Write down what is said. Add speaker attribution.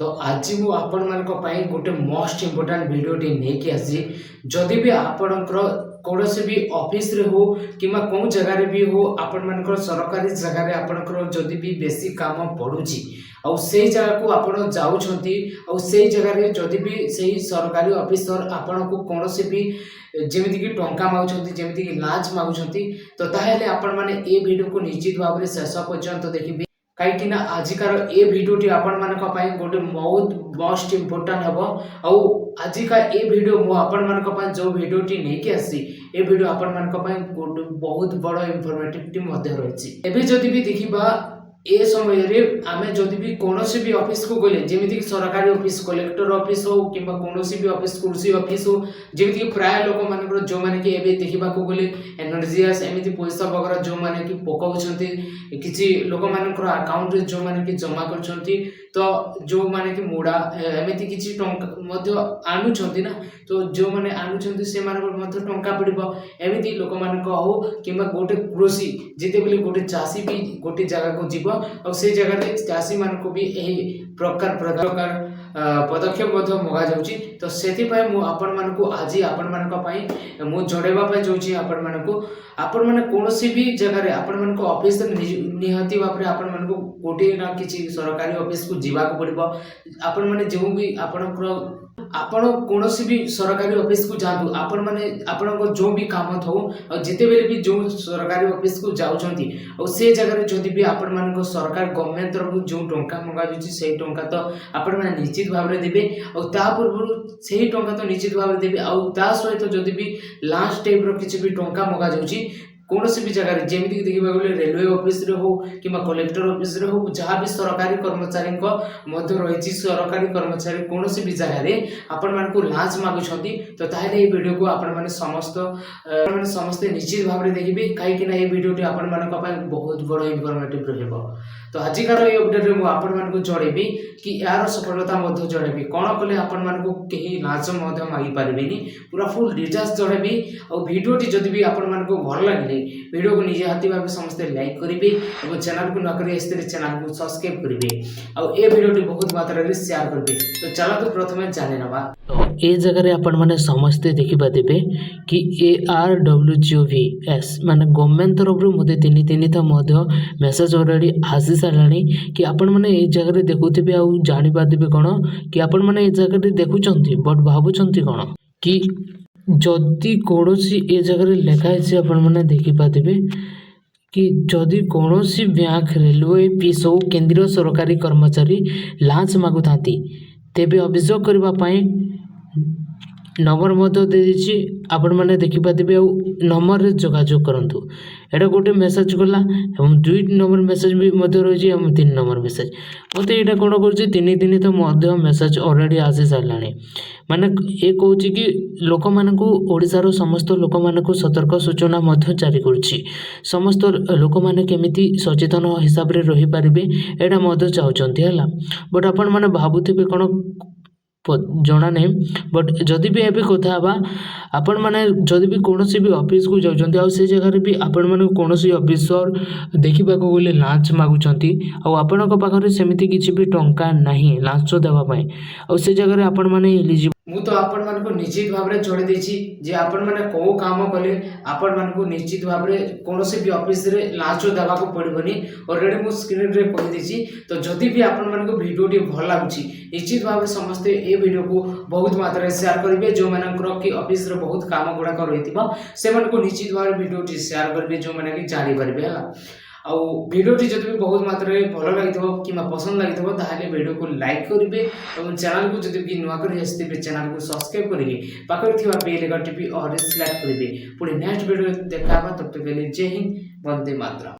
Speaker 1: तो आज मु आपण मानक पई गोटे मोस्ट इम्पोर्टेंट वीडियोटी नेकी आसी जदि भी आपणकर कौनसी भी ऑफिस रे हो किमा कौन जगह रे भी हो आपण मानकर सरकारी जगह रे आपणकर जदि भी बेसी काम पड़ुची आउ से जगह को आपण जाउछंती आउ से जगह रे जदि भी सही सरकारी ऑफिसर आपण को कौनसी भी जेमिति कि टंका मागुछंती जेमिति कि लांच मागुछंती तो ताहेले आपण माने ए वीडियो को निश्चित भाव रे शेष पर्यंत देखिबे कहीं आजिकार ए भिडियोटी आपण मानक पई गोटे बहुत मोस्ट इम्पोर्टेंट हबो आउ आजिका ए भिडियो मु आपण मानक पई जो भिडियोटी नेकी आसी ए भिडियो आपण मानक पई गोटे बहुत बड़ इन्फॉर्मेटिव मध्ये रहछि। एबे जदि भी देखिबा ए समय रे आमे जदि भी कोनोसी भी ऑफिस को गले जेमिति कि सरकारी ऑफिस कलेक्टर ऑफिस हो किबा कोनोसी भी ऑफिस कृषि ऑफिस हो जेमिति कि प्राय लोक मानकर जो माने कि एबे देखिबा को गले एनर्जीएस एमिति पैसा वगैरह जो माने कि पकाउछंती किछि लोक मानकर अकाउंट रे जो माने कि जमा करछंती तो जो माने कि मुडा एमिति किछि टंका मध्य आनुछंती ना तो जो माने आनुछंती से मानकर मध्य टंका पड़िबो एमिति लोक मानक हो किबा गोटे कृषि जेते बेले गोटे चासी भी गोटे जगह को जीव और से जगह रे चासी मान को भी यही प्रकार पदक्षेप मगा जाउची तो सेति पय मु आपण मान को आज आपण मान को पई मु जड़ेबा पय जाउची आपण मान को आपण माने कोनोसी भी जगह रे आपण मान को ऑफिस निहति बापरे आपण मान को गोटे ना किछि सरकारी ऑफिस को जीवा को पड़िबो आपण माने जो भी आपण कोनोसी भी सरकारी ऑफिस को जादू आपण माने आपण को जो भी काम थौ और जिते बेले भी जो सरकारी ऑफिस को जाउछंती और से जगह रे जदि भी आपण मान को सरकार गवर्नमेंट तरफ जो टंका मंगा जुची से टंका तो आपण माने निश्चित भाव रे देबे और ता पूर्व से टंका तो निश्चित भाव रे देबे और ता सहित जदि भी लास्ट टाइप रो किछि भी टंका मंगा जाउची कौनसी भी जगह जेमिति देखा गले रेलवे ऑफिस रे हो कि कलेक्टर ऑफिस रे हो जहाँ भी सरकारी कर्मचारी मध्य रही सरकारी कर्मचारी कौनसी भी जगह रे आपण मान को लांच मागुछंती तो ताहेले ए वीडियो को आपण माने समस्त निश्चित भाव में देखिए कहीं ये वीडियोटी आपण मान बहुत बड़ इनफॉर्मेटिव रहइबो। तो आजिकार ये अपडेट रे मु आपण मान को जणेबी कि यार सफलता मध्य जणेबी कोन कले आपण मान को केही लांच मध्य मागी पारबेनी पूरा फुल डिटेल्स जणेबी और वीडियोटी जदि भी आपण मान को भल लागले वीडियो को निजे हाथी भाव समस्त लाइक करेंगे और चैनल को न करें चैनल को सब्सक्राइब करेंगे और ये वीडियो बहुत मात्रा में शेयर करेंगे। तो चलो तो प्रथम जाने नवा तो ये जगह आपण मैंने समस्ते देखा देवे कि ARWGOVS माने गवर्नमेंट तरफ मत तीन था मेसेज ऑलरेडी आसी सारे कि आपण मैंने ये जगह देखुवे आ जापारे कौन कि आपण मैंने ये जगह देखुं बट भावुंट कौन कि जदि कौनसी ए जगह लिखाई आपण मैंने देखिपारे कि जदि कौनसी बैंक रेलवे पीस हो केंद्रीय सरकारी कर्मचारी लांच मागु थांती तेबे अभियोग करने नंबर मध्य दे दीची आपण मैंने देखिपारे नंबर रे जोगाजोग करंतु एटा गोटे मेसेज गला एवं 2 नंबर मेसेज भी मध्य रही 3 नंबर मेसेज मत यहाँ कौन कर तीन दिन तो मध्य मेसेज ऑलरेडी आसी सारे माने ये कहूँ कि लोक मान ओडिशार समस्त लोक मान सतर्क सूचना जारी करुच्ची समस्त लोक मैंने केमिति सचेतन हिसाब से रही पारे यहाँ चाहते है बट आपण मैंने भावुवे कौन जना नहीं बट जदि भी एबे कथा बा आपण माने जदि भी कोनोसी भी ऑफिस को जाउछंती आ से जगह रे भी आपण माने कोनोसी ऑफिसर देखिबा को बोले लांच मागुछंती आ आपण को पाखरे सेमिति किछि भी टंका नाही लांच देबा पई आ से जगह रे आपण माने एलिजिबल मु तो आपण मान को निश्चित भाव में जोड़ी देछि जे आपण माने को काम कले आपण मान को निश्चित भाव में कोनोसी भी ऑफिस रे लांच देबा को पड़िबनी ऑलरेडी मु स्क्रीन रे कहि देछि। तो जदि भी आपण मान को वीडियोटी भल लागुछि निश्चित भाव में समस्त ए वीडियो को बहुत मात्रा में शेयर करेंगे जो मानकर कि ऑफिस रे बहुत काम गुड़ाक रही से निश्चित भाव में वीडियोटी शेयर करेंगे जो मैंने कि जानीपारे है आउ वीडियोटी जब भी बहुत मात्रा में भल लगी कि पसंद लगी ताहले वीडियो को लाइक करेंगे और चैनल को जब भी नुआ कर चैनल को सब्सक्राइब करेंगे पाखे थी बेल आइकन टीपी और सिलेक्ट करेंगे पुणी नेक्स्ट वीडियो देखा तब तक जय हिंद वंदे मातरम।